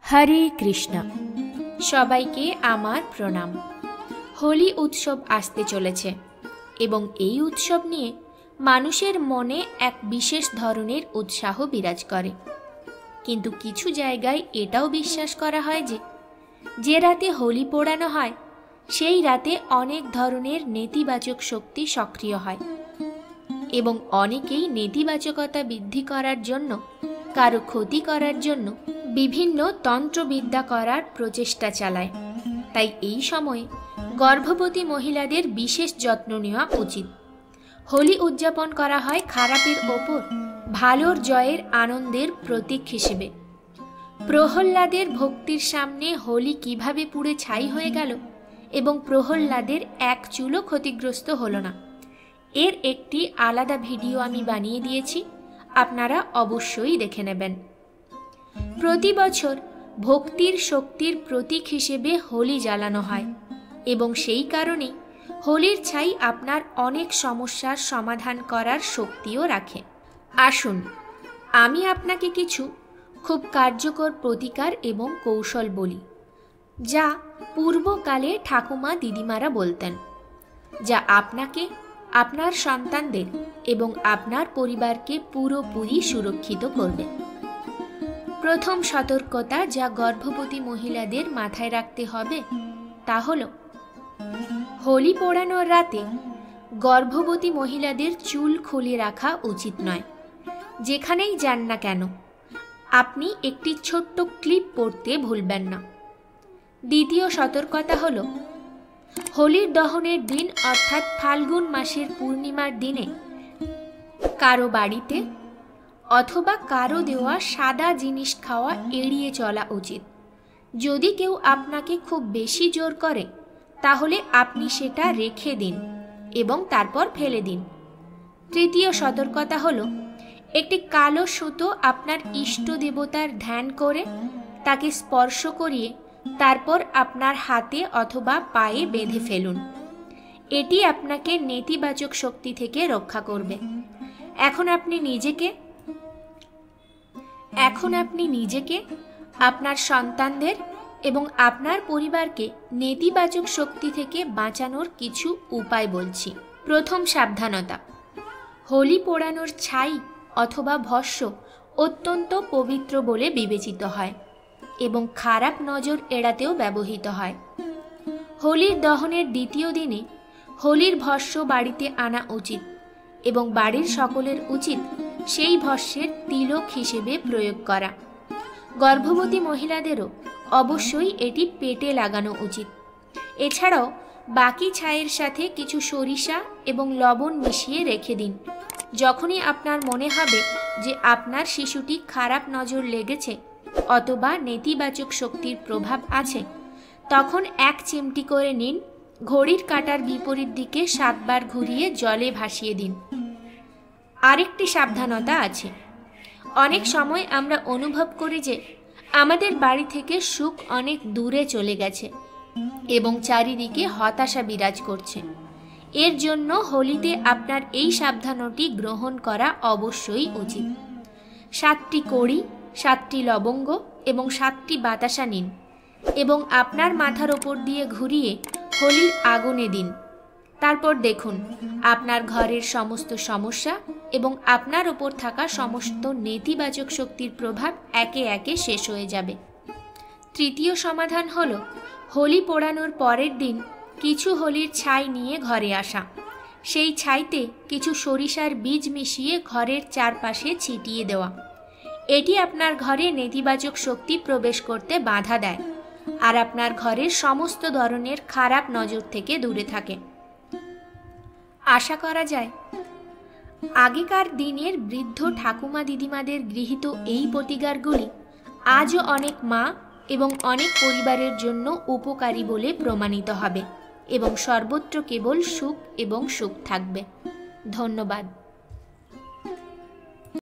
হরে কৃষ্ণ। সবাইকে আমার প্রণাম। হোলি উৎসব আসতে চলেছে এবং এই উৎসব নিয়ে মানুষের মনে এক বিশেষ ধরনের উৎসাহ বিরাজ করে। কিন্তু কিছু জায়গায় এটাও বিশ্বাস করা হয় যে রাতে হোলি পোড়ানো হয় সেই রাতে অনেক ধরনের নেতিবাচক শক্তি সক্রিয় হয় এবং অনেকেই নেতিবাচকতা বৃদ্ধি করার জন্য, কারো ক্ষতি করার জন্য বিভিন্ন তন্ত্রবিদ্যা করার প্রচেষ্টা চালায়। তাই এই সময়ে গর্ভবতী মহিলাদের বিশেষ যত্ন নেওয়া উচিত। হোলি উদযাপন করা হয় খারাপের ওপর ভালোর জয়ের আনন্দের প্রতীক হিসেবে। প্রহ্লাদের ভক্তির সামনে হোলি কিভাবে পুড়ে ছাই হয়ে গেল এবং প্রহ্লাদের এক চুলও ক্ষতিগ্রস্ত হলো না, এর একটি আলাদা ভিডিও আমি বানিয়ে দিয়েছি, আপনারা অবশ্যই দেখে নেবেন। প্রতি বছর ভক্তির শক্তির প্রতীক হিসেবে হোলি জ্বালানো হয় এবং সেই কারণেই হোলির ছাই আপনার অনেক সমস্যার সমাধান করার শক্তিও রাখে। আসুন আমি আপনাকে কিছু খুব কার্যকর প্রতিকার এবং কৌশল বলি, যা পূর্বকালে ঠাকুমা দিদিমারা বলতেন, যা আপনাকে, আপনার সন্তানদের এবং আপনার পরিবারকে পুরোপুরি সুরক্ষিত করবে। প্রথম সতর্কতা যা গর্ভবতী মহিলাদের মাথায় রাখতে হবে তা হল, হোলি পোড়ানোর রাতে গর্ভবতী মহিলাদের চুল খুলে রাখা উচিত নয়। যেখানেই যান না কেন আপনি একটি ছোট্ট ক্লিপ পরতে ভুলবেন না। দ্বিতীয় সতর্কতা হল, হোলির দহনের দিন অর্থাৎ ফাল্গুন মাসের পূর্ণিমার দিনে কারো বাড়িতে অথবা কারো দেওয়া সাদা জিনিস খাওয়া এড়িয়ে চলা উচিত। যদি কেউ আপনাকে খুব বেশি জোর করে তাহলে আপনি সেটা রেখে দিন এবং তারপর ফেলে দিন। তৃতীয় সতর্কতা হলো, একটি কালো সুতো আপনার ইষ্ট দেবতার ধ্যান করে তাকে স্পর্শ করিয়ে তারপর আপনার হাতে অথবা পায়ে বেঁধে ফেলুন। এটি আপনাকে নেতিবাচক শক্তি থেকে রক্ষা করবে। এখন আপনি নিজেকে, আপনার সন্তানদের এবং আপনার পরিবারকে নেতিবাচক শক্তি থেকে বাঁচানোর কিছু উপায় বলছি। প্রথম সাবধানতা, হোলি পোড়ানোর ছাই অথবা ভস্ম অত্যন্ত পবিত্র বলে বিবেচিত হয় এবং খারাপ নজর এড়াতেও ব্যবহৃত হয়। হোলির দহনের দ্বিতীয় দিনে হোলির ভস্ম বাড়িতে আনা উচিত এবং বাড়ির সকলের উচিত সেই ভস্মের তিলক হিসেবে প্রয়োগ করা। গর্ভবতী মহিলাদেরও অবশ্যই এটি পেটে লাগানো উচিত। এছাড়াও বাকি ছাইয়ের সাথে কিছু সরিষা এবং লবণ মিশিয়ে রেখে দিন। যখনই আপনার মনে হবে যে আপনার শিশুটি খারাপ নজর লেগেছে অথবা নেতিবাচক শক্তির প্রভাব আছে, তখন এক চিমটি করে নিন, ঘড়ির কাঁটার বিপরীত দিকে 7 বার ঘুরিয়ে জলে ভাসিয়ে দিন। আরেকটি সাবধানতা আছে, অনেক সময় আমরা অনুভব করি যে আমাদের বাড়ি থেকে সুখ অনেক দূরে চলে গেছে এবং চারিদিকে হতাশা বিরাজ করছে। এর জন্য হোলিতে আপনার এই সাবধানটি গ্রহণ করা অবশ্যই উচিত। 7টি কড়ি, 7টি লবঙ্গ এবং 7টি বাতাসা নিন এবং আপনার মাথার ওপর দিয়ে ঘুরিয়ে হোলির আগুনে দিন। তারপর দেখুন আপনার ঘরের সমস্ত সমস্যা এবং আপনার ওপর থাকা সমস্ত নেতিবাচক শক্তির প্রভাব একে একে শেষ হয়ে যাবে। তৃতীয় সমাধান হলো, হোলি পোড়ানোর পরের দিন কিছু হোলির ছাই নিয়ে ঘরে আসা। সেই ছাইতে কিছু সরিষার বীজ মিশিয়ে ঘরের চারপাশে ছিটিয়ে দেওয়া। এটি আপনার ঘরে নেতিবাচক শক্তি প্রবেশ করতে বাধা দেয় আর আপনার ঘরের সমস্ত ধরনের খারাপ নজর থেকে দূরে থাকে। আশা করা যায় আগেকার দিনের বৃদ্ধ ঠাকুমা দিদিমাদের গৃহীত এই প্রতিকারগুলি আজও অনেক মা এবং অনেক পরিবারের জন্য উপকারী বলে প্রমাণিত হবে এবং সর্বত্র কেবল সুখ এবং সুখ থাকবে। ধন্যবাদ।